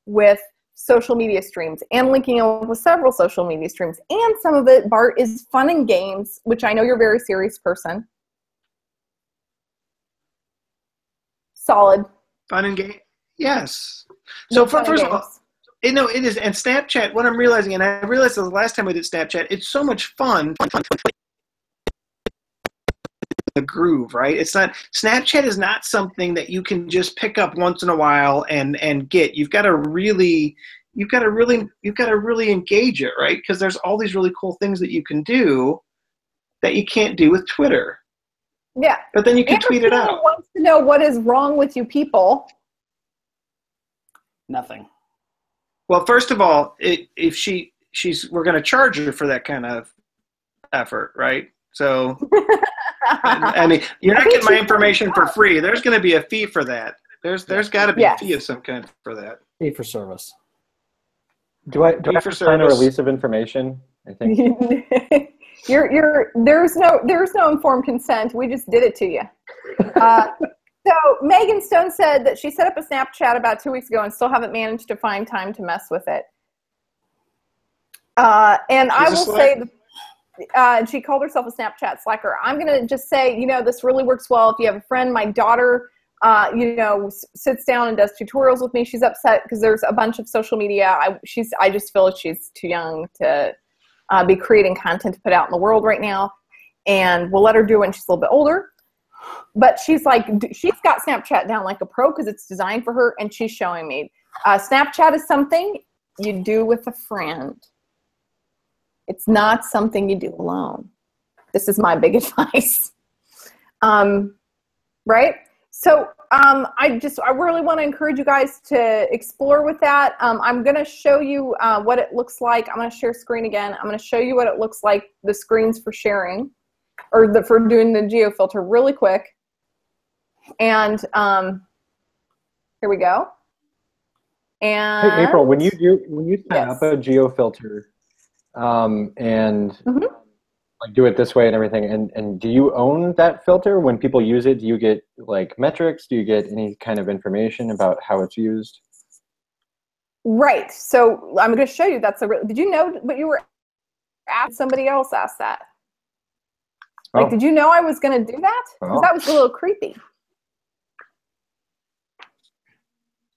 with social media streams, and linking up with several social media streams. And some of it, Bart, is fun and games, which I know you're a very serious person. Solid. Fun and game. Yes. So first of all, it is. And Snapchat, what I'm realizing, and I realized the last time we did Snapchat, it's so much fun. The groove, right? It's not, Snapchat is not something that you can just pick up once in a while and get. You've got to really engage it, right? Because there's all these really cool things that you can do that you can't do with Twitter. Yeah. But then you can tweet it out. Wants to know what is wrong with you people. Nothing. Well, first of all, we're going to charge her for that kind of effort, right? So, you're not getting my information for free. There's going to be a fee for that. There's got to be a fee of some kind for that. Fee for service. Do I have to sign a release of information? I think. There's no informed consent. We just did it to you. So Megan Stone said that she set up a Snapchat about 2 weeks ago and still haven't managed to find time to mess with it. And I will say, she called herself a Snapchat slacker. I'm going to just say, this really works well if you have a friend. My daughter, sits down and does tutorials with me. She's upset because there's a bunch of social media. I just feel like she's too young to be creating content to put out in the world right now. And we'll let her do it when she's a little bit older. but she's like, she's got Snapchat down like a pro because it's designed for her, and she's showing me. Snapchat is something you do with a friend. It's not something you do alone. This is my big advice. Right? So I really want to encourage you guys to explore with that. I'm going to show you what it looks like. I'm going to share screen again. I'm going to show you what it looks like, the screens for sharing, or for doing the geofilter really quick. And here we go. And hey, April, when you set up a geofilter and like do it this way and everything, and do you own that filter? When people use it, do you get like metrics? Do you get any kind of information about how it's used? Right. So I'm going to show you. Did you know what you were asking? Somebody else asked that. Like, did you know I was going to do that? Because that was a little creepy.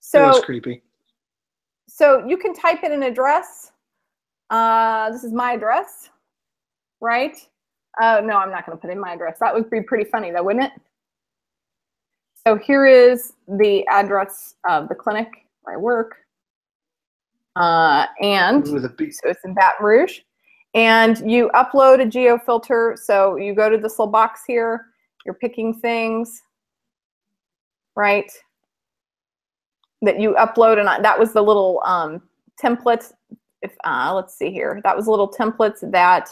So, it was creepy. So you can type in an address. This is my address, right? No, I'm not going to put in my address. That would be pretty funny, though, wouldn't it? So here is the address of the clinic where I work. And so it's in Baton Rouge. And you upload a geofilter. So you go to this little box here. You're picking things, right, that you upload. And that was the little template. Let's see here. That was a little template that,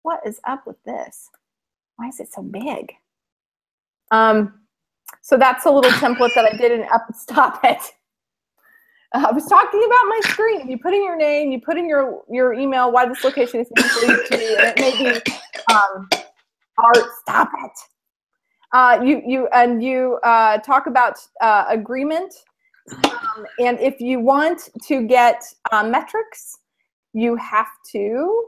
what is up with this? Why is it so big? So that's a little template that I did in stop it. I was talking about my screen. You put in your name, you put in your email, why this location is being deleted to you, and it may be art. Stop it. You talk about agreement, and if you want to get metrics, you have to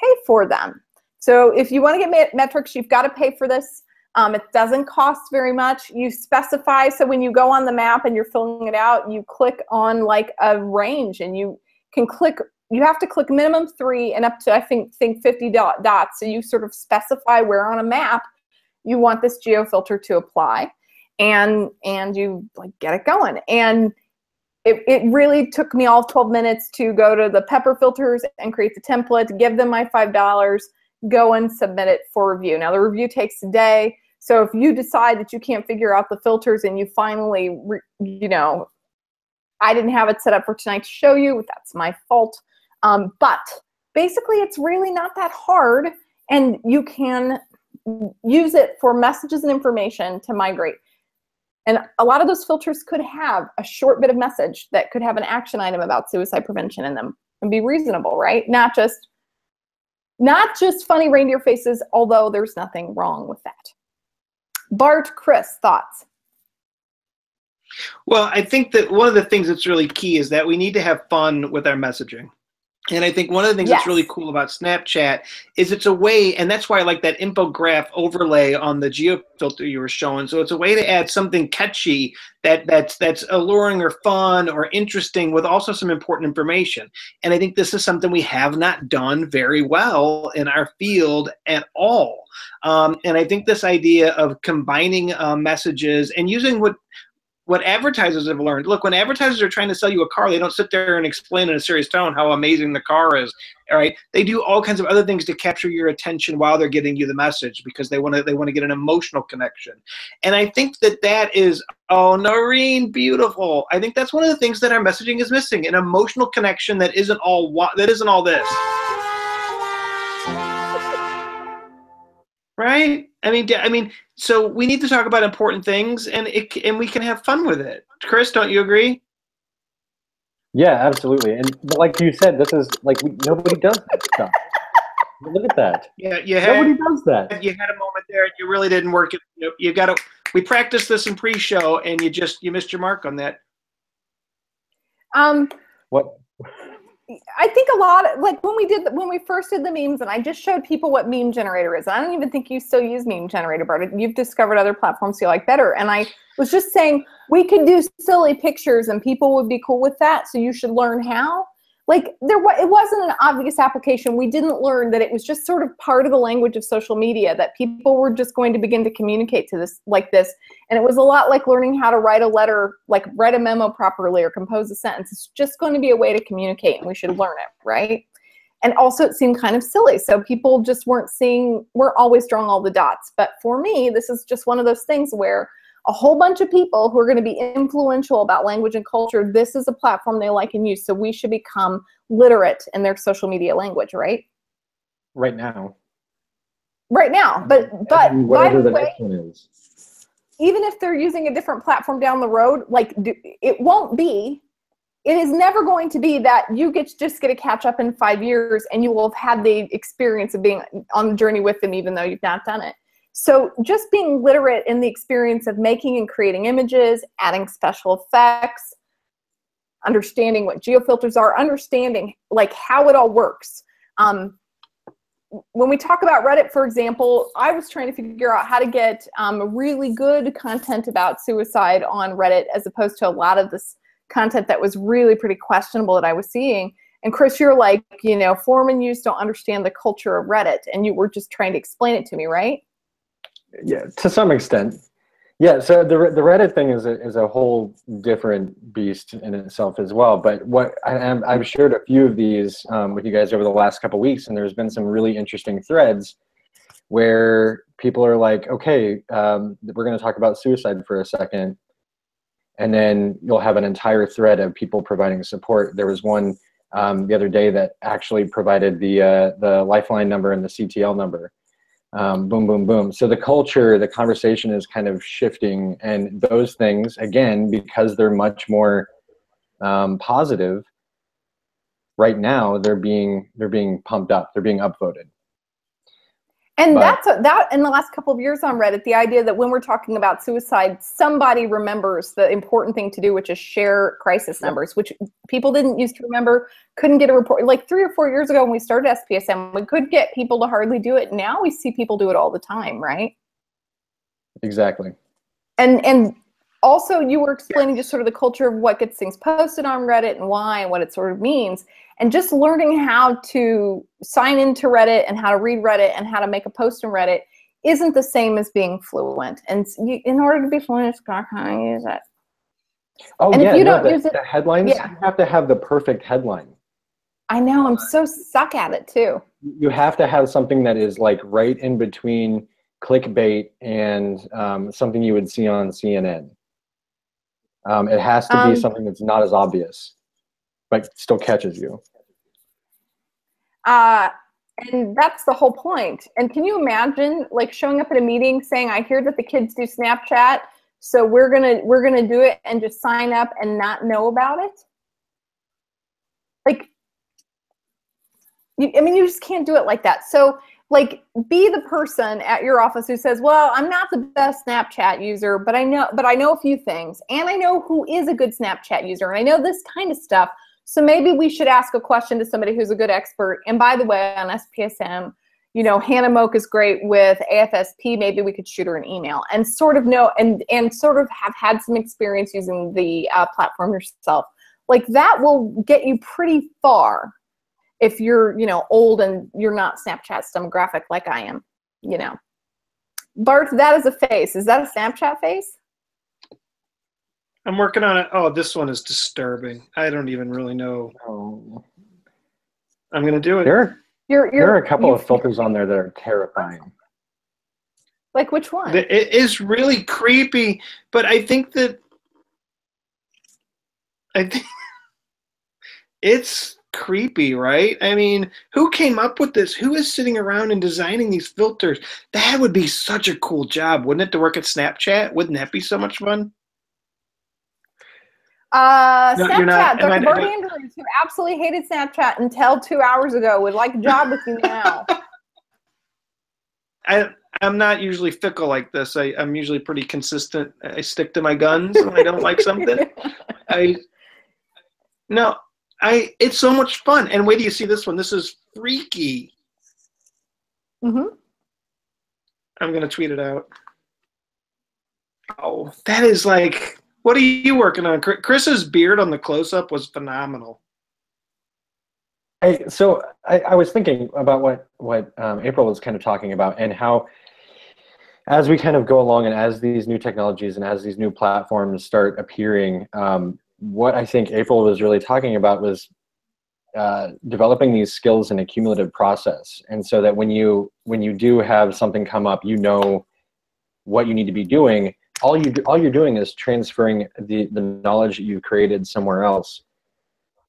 pay for them. So if you want to get metrics, you've got to pay for this. It doesn't cost very much. You specify, so when you go on the map and you're filling it out, you click on like a range, and you can click, you have to click minimum 3 and up to, I think 50 dots. So you sort of specify where on a map you want this geofilter to apply, and you like get it going. And it really took me all 12 minutes to go to the Pepper filters and create the template, give them my $5, go and submit it for review. Now the review takes a day. So if you decide that you can't figure out the filters and you finally, I didn't have it set up for tonight to show you, that's my fault. But basically it's really not that hard, and you can use it for messages and information to migrate. And a lot of those filters could have a short bit of message that could have an action item about suicide prevention in them and be reasonable, right? Not just funny reindeer faces, although there's nothing wrong with that. Bart, Chris, thoughts? Well, I think that one of the things that's really key is that we need to have fun with our messaging. And I think one of the things that's really cool about Snapchat is it's a way, and that's why I like that infograph overlay on the geofilter you were showing. So it's a way to add something catchy that's alluring or fun or interesting with also some important information. And I think this is something we have not done very well in our field at all. And I think this idea of combining messages and using what advertisers have learned. Look, when advertisers are trying to sell you a car, they don't sit there and explain in a serious tone how amazing the car is. All right, they do all kinds of other things to capture your attention while they're getting you the message, because they want to get an emotional connection. And I think that is, oh, Noreen, beautiful. I think that's one of the things that our messaging is missing: an emotional connection that isn't all this. Right? I mean, so we need to talk about important things, and we can have fun with it. Chris, don't you agree? Yeah, absolutely. And like you said, this is like nobody does that stuff. Look at that. Yeah, nobody does that. You had a moment there, and you really didn't work it. You got to. We practiced this in pre-show, and you missed your mark on that. What? I think a lot, like when we first did the memes, and I just showed people what meme generator is. I don't even think you still use meme generator, Bart. You've discovered other platforms you like better. And I was just saying we could do silly pictures and people would be cool with that. So you should learn how. like it wasn't an obvious application. We didn't learn that it was just sort of part of the language of social media, that people were just going to begin to communicate to this like this. And it was a lot like learning how to write a letter, like write a memo properly or compose a sentence. It's just going to be a way to communicate, and we should learn it, right? And also it seemed kind of silly. So people just weren't always drawing all the dots. But for me, this is just one of those things where a whole bunch of people who are going to be influential about language and culture, this is a platform they like and use. So we should become literate in their social media language, right? Right now. Right now. But by the way, next one is. Even if they're using a different platform down the road, like it is never going to be that you just get to catch up in 5 years and you will have had the experience of being on the journey with them, even though you've not done it. So just being literate in the experience of making and creating images, adding special effects, understanding what geofilters are, understanding like how it all works. When we talk about Reddit, for example, I was trying to figure out how to get really good content about suicide on Reddit, as opposed to a lot of this content that was really pretty questionable that I was seeing. And Chris, you're like, forum use don't understand the culture of Reddit, and you were just trying to explain it to me, right? Yeah, to some extent. Yeah, so the Reddit thing is a whole different beast in itself as well. But what I've shared a few of these with you guys over the last couple of weeks, and there's been some really interesting threads where people are like, okay, we're going to talk about suicide for a second, and then you'll have an entire thread of people providing support. There was one the other day that actually provided the Lifeline number and the CTL number. Boom, boom, boom. So the culture, the conversation is kind of shifting, and those things, again, because they're much more positive right now, they're being pumped up, they're being upvoted. And that in the last couple of years on Reddit, the idea that when we're talking about suicide, somebody remembers the important thing to do, which is share crisis numbers, which people didn't used to remember, couldn't get a report. Like 3 or 4 years ago when we started SPSM, we could get people to hardly do it. Now we see people do it all the time, right? Exactly. And also you were explaining just sort of the culture of what gets things posted on Reddit and why and what it sort of means. And just learning how to sign into Reddit and how to read Reddit and how to make a post in Reddit isn't the same as being fluent. And in order to be fluent, it's got to kind of use it. Oh, and yeah, if you don't use it, the headlines, you have to have the perfect headline. I know, I'm so suck at it too. You have to have something that is like right in between clickbait and something you would see on CNN. It has to be something that's not as obvious, but still catches you. And that's the whole point. And can you imagine like showing up at a meeting saying, I hear that the kids do Snapchat, so we're gonna do it, and just sign up and not know about it? Like, you just can't do it like that. So like, be the person at your office who says, well, I'm not the best Snapchat user, but I know a few things, and I know who is a good Snapchat user, and I know this kind of stuff. So maybe we should ask a question to somebody who's a good expert. And by the way, on SPSM, Hannah Moak is great with AFSP. Maybe we could shoot her an email and sort of know and sort of have had some experience using the platform yourself. Like that will get you pretty far if you're, old and you're not Snapchat demographic like I am, Bart, that is a face. Is that a Snapchat face? I'm working on it. Oh, this one is disturbing. I don't even really know. Oh. I'm going to do it. There are a couple of filters on there that are terrifying. Like which one? It is really creepy, but I think it's creepy, right? I mean, who came up with this? Who is sitting around and designing these filters? That would be such a cool job, wouldn't it, to work at Snapchat? Wouldn't that be so much fun? Snapchat, Dr. Bart Andrews, who absolutely hated Snapchat until 2 hours ago, would like a job with you now. I'm not usually fickle like this. I'm usually pretty consistent. I stick to my guns when I don't like something. It's so much fun. And wait till you see this one. This is freaky. Mm-hmm. I'm going to tweet it out. Oh, that is like, what are you working on? Chris's beard on the close-up was phenomenal. So I was thinking about what April was kind of talking about, and how as we kind of go along and as these new technologies and as these new platforms start appearing, what I think April was really talking about was developing these skills in a cumulative process. And so that when you do have something come up, you know what you need to be doing. All you're doing is transferring the knowledge that you've created somewhere else,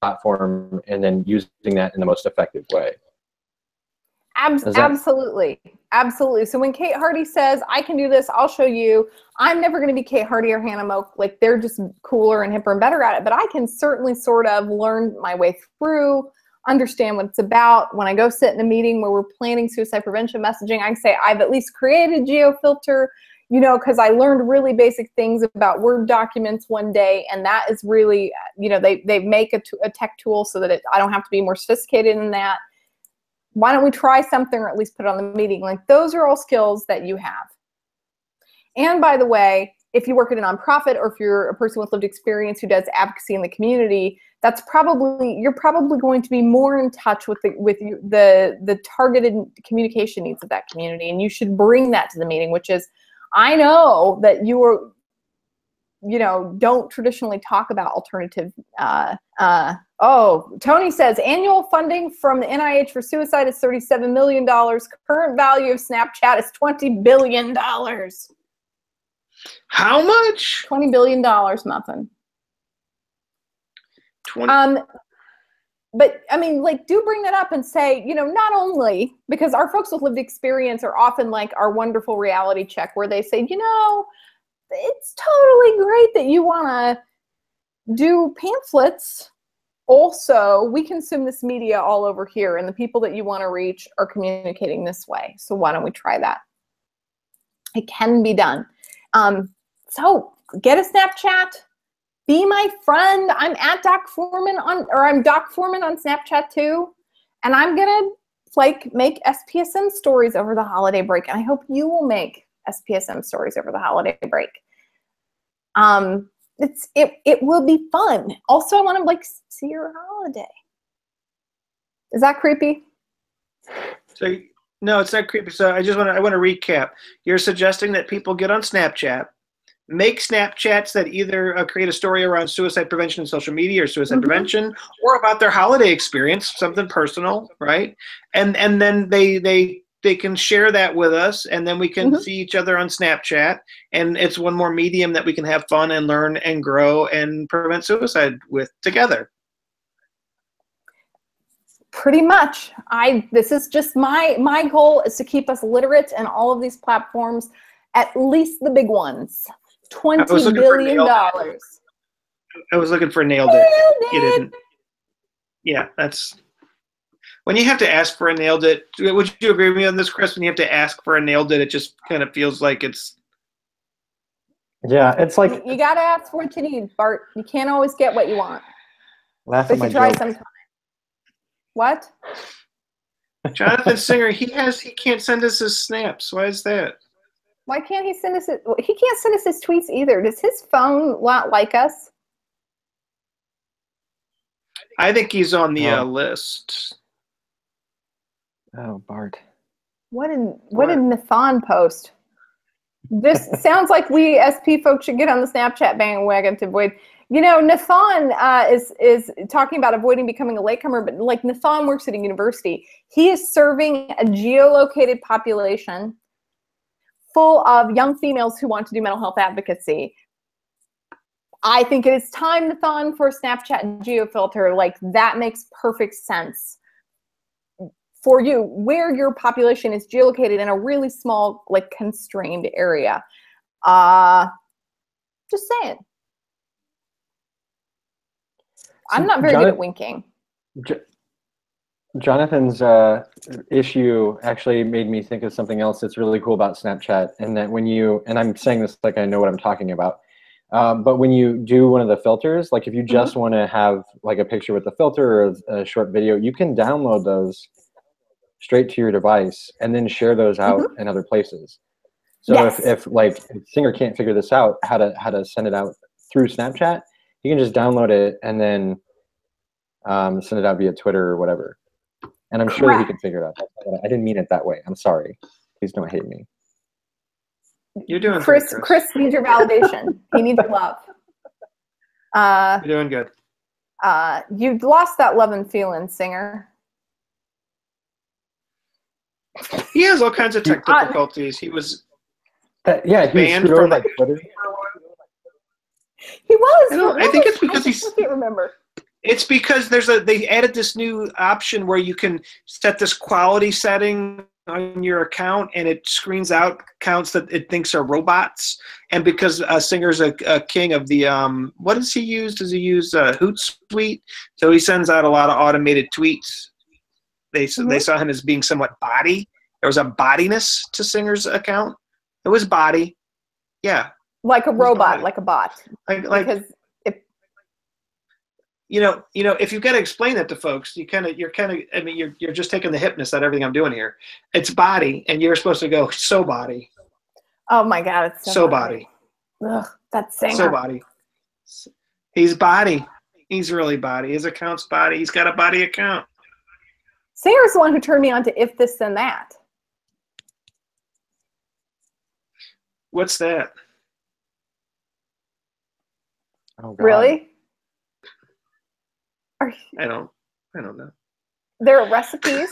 platform, and then using that in the most effective way. Absolutely. Absolutely. So when Kate Hardy says, I can do this, I'll show you, I'm never going to be Kate Hardy or Hannah Moak. Like, they're just cooler and hipper and better at it. But I can certainly sort of learn my way through, understand what it's about. When I go sit in a meeting where we're planning suicide prevention messaging, I can say, I've at least created GeoFilter, you know, because I learned really basic things about Word documents one day. And that is really, you know, they make a tech tool so that I don't have to be more sophisticated in that. Why don't we try something, or at least put it on the meeting? Like, those are all skills that you have. And by the way, if you work at a nonprofit, or if you're a person with lived experience who does advocacy in the community, you're probably going to be more in touch with the targeted communication needs of that community. And you should bring that to the meeting, which is, I know that don't traditionally talk about alternative. Tony says annual funding from the NIH for suicide is $37 million. Current value of Snapchat is $20 billion. How much? $20 billion, muffin. 20. But I mean, like, do bring that up and say, you know, not only because our folks with lived experience are often like our wonderful reality check, where they say, you know, it's totally great that you want to do pamphlets. Also, we consume this media all over here, and the people that you want to reach are communicating this way. So why don't we try that? It can be done. So get a Snapchat. Be my friend. I'm at Doc Foreman I'm Doc Foreman on Snapchat too. And I'm gonna make SPSM stories over the holiday break. And I hope you will make SPSM stories over the holiday break. It will be fun. Also, I want to see your holiday. Is that creepy? So no, it's not creepy. So I want to recap. You're suggesting that people get on Snapchat, make Snapchats that either create a story around suicide prevention and social media, or suicide prevention, or about their holiday experience, something personal, right? And then they can share that with us, and then we can see each other on Snapchat, and it's one more medium that we can have fun and learn and grow and prevent suicide with together. Pretty much. This is just my goal is to keep us literate in all of these platforms, at least the big ones. $20 billion. I was looking for nailed it. You didn't. Yeah, that's when you have to ask for a nailed it. Would you agree with me on this, Chris? When you have to ask for a nailed it, it just kind of feels like it's. Yeah, it's like you gotta ask for what you need, Bart. You can't always get what you want. Laugh but at my you try joke. sometime. What? Jonathan Singer, he can't send us his snaps. Why is that? Why can't he send us he can't send us his tweets either. Does his phone not like us? I think he's on the list. Oh, Bart. What did Nathan post? This sounds like we SP folks should get on the Snapchat bandwagon to avoid. You know, Nathan is talking about avoiding becoming a latecomer, but like Nathan works at a university. He is serving a geolocated population full of young females who want to do mental health advocacy. I think it is time, Nathan, for a Snapchat GeoFilter. Like, that makes perfect sense for you, where your population is geolocated in a really small, like, constrained area. Just saying. I'm not very good at winking. Jonathan's issue actually made me think of something else that's really cool about Snapchat, and that and I'm saying this like I know what I'm talking about, but when you do one of the filters, like if you just want to have like a picture with a filter or a short video, you can download those straight to your device and then share those out in other places. So yes. if Singer can't figure this out, how to send it out through Snapchat, you can just download it and then send it out via Twitter or whatever. And I'm sure that he can figure it out. I didn't mean it that way. I'm sorry. Please don't hate me. You're doing Chris. good, Chris needs your validation. He needs your love. You're doing good. You've lost that love and feeling, Singer. He has all kinds of tech difficulties. He was he banned was from like Twitter. He was. I think it's because I can't remember. It's because they added this new option where you can set this quality setting on your account, and it screens out accounts that it thinks are robots. And because Singer's a king of the what does he use? Does he use Hootsuite? So he sends out a lot of automated tweets. They saw him as being somewhat body. There was a bodiness to Singer's account. It was body, yeah. Like a robot, like a bot. Like because if you know, if you've got to explain that to folks, you're kind of. I mean, you're just taking the hipness out of everything I'm doing here. It's body, and you're supposed to go so body. Oh my God, it's so body. Ugh, that's Singer. So body. He's body. He's really body. His account's body. He's got a body account. Singer's the one who turned me on to If This Then That. What's that? Oh, God. Really? I don't know. There are recipes.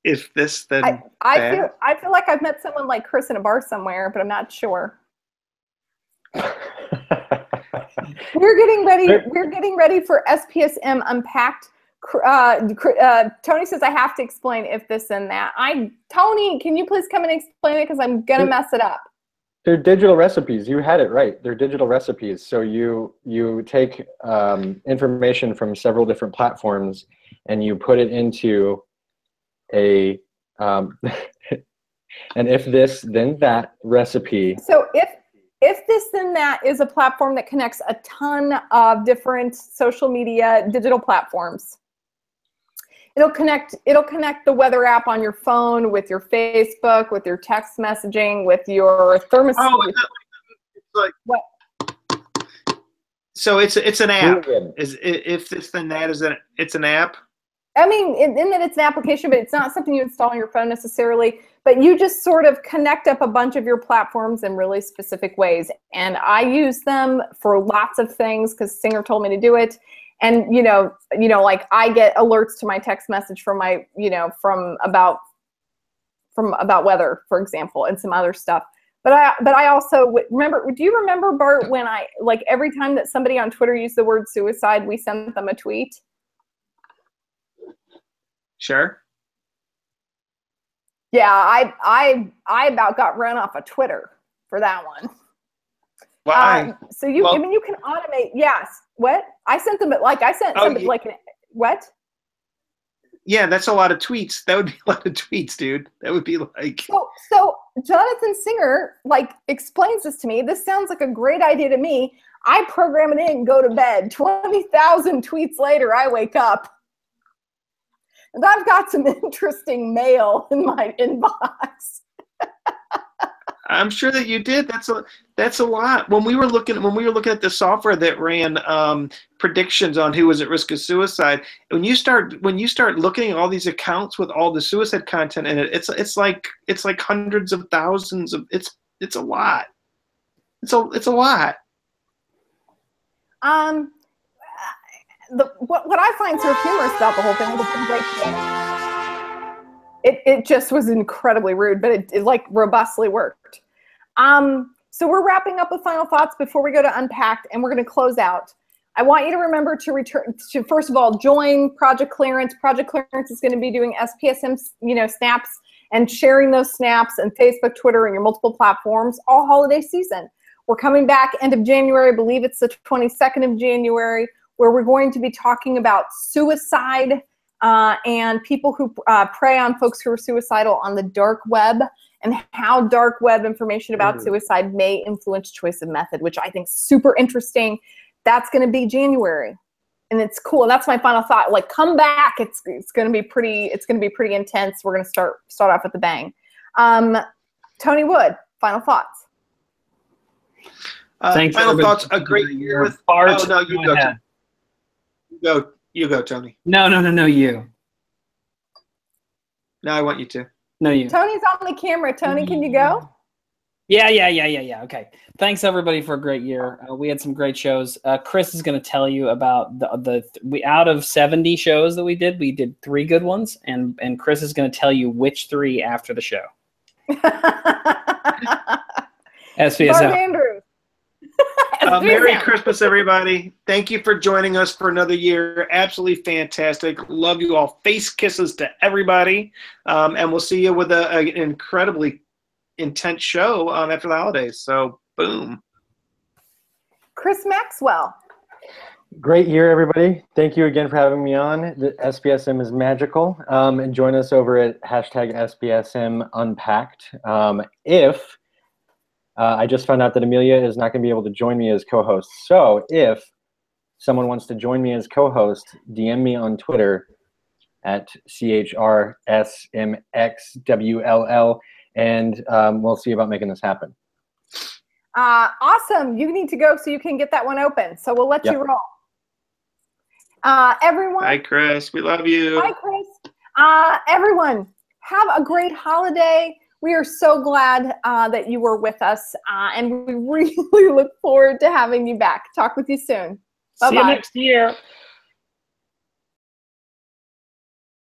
If this then I feel like I've met someone like Chris in a bar somewhere, but I'm not sure. We're getting ready for SPSM Unpacked. Tony says I have to explain If This Then That. Tony, can you please come and explain it, because I'm gonna mess it up. They're digital recipes. You had it right. They're digital recipes. So you take information from several different platforms and you put it into a an if this then that recipe. So if this then that is a platform that connects a ton of different social media digital platforms. It'll connect the weather app on your phone with your Facebook, with your text messaging, with your thermostat. Oh, it's like what? So it's an app. If this then that it's an app. I mean, in that it's an application, but it's not something you install on your phone necessarily. But you just sort of connect up a bunch of your platforms in really specific ways. And I use them for lots of things because Singer told me to do it. And like I get alerts to my text message from my, from about weather, for example, and some other stuff. But I also remember. Do you remember, Bart, when every time that somebody on Twitter used the word suicide, we sent them a tweet? Sure. Yeah, I about got run off of Twitter for that one. Why? So you can automate. Yes. What? I sent them what? Yeah, that's a lot of tweets. That would be a lot of tweets, dude. That would be like. So Jonathan Singer explains this to me. This sounds like a great idea to me. I program it in and go to bed. 20,000 tweets later, I wake up. And I've got some interesting mail in my inbox. I'm sure that you did. That's a lot. When we were looking at the software that ran predictions on who was at risk of suicide, when you start looking at all these accounts with all the suicide content in it, it's like hundreds of thousands of it's a lot. It's a lot. What I find sort of humorous about the whole thing was it just was incredibly rude, but it robustly worked. So we're wrapping up with final thoughts before we go to Unpacked, and we're going to close out. I want you to remember to return to, first of all, join Project Clarence. Project Clarence is going to be doing SPSM, snaps and sharing those snaps and Facebook, Twitter, and your multiple platforms all holiday season. We're coming back end of January. I believe it's the 22nd of January, where we're going to be talking about suicide and people who prey on folks who are suicidal on the dark web, and how dark web information about suicide may influence choice of method, which I think is super interesting. That's going to be January, and it's cool. And that's my final thought. Come back. It's going to be pretty intense. We're going to start off with a bang. Tony Wood, final thoughts. Thanks. Final thoughts. A great year with. Bart. Oh no, you go. You go, Tony. No, you. No, I want you to. No, you. Tony's on the camera. Tony, can you go? Yeah. Okay. Thanks everybody for a great year. We had some great shows. Chris is going to tell you about we out of 70 shows that we did 3 good ones, and Chris is going to tell you which 3 after the show. SPSM. Barb Andrews. Merry Christmas, everybody. Thank you for joining us for another year. Absolutely fantastic. Love you all. Face kisses to everybody. And we'll see you with an incredibly intense show after the holidays. So, boom. Chris Maxwell. Great year, everybody. Thank you again for having me on. The SPSM is magical. And join us over at #SPSM Unpacked. I just found out that Amelia is not going to be able to join me as co-host. So if someone wants to join me as co-host, DM me on Twitter at CHRSMXWLL, and we'll see about making this happen. Awesome. You need to go so you can get that one open. So we'll let you roll. Everyone. Hi, Chris. We love you. Hi, Chris. Everyone, have a great holiday. We are so glad that you were with us, and we really look forward to having you back. Talk with you soon. Bye-bye. See you next year.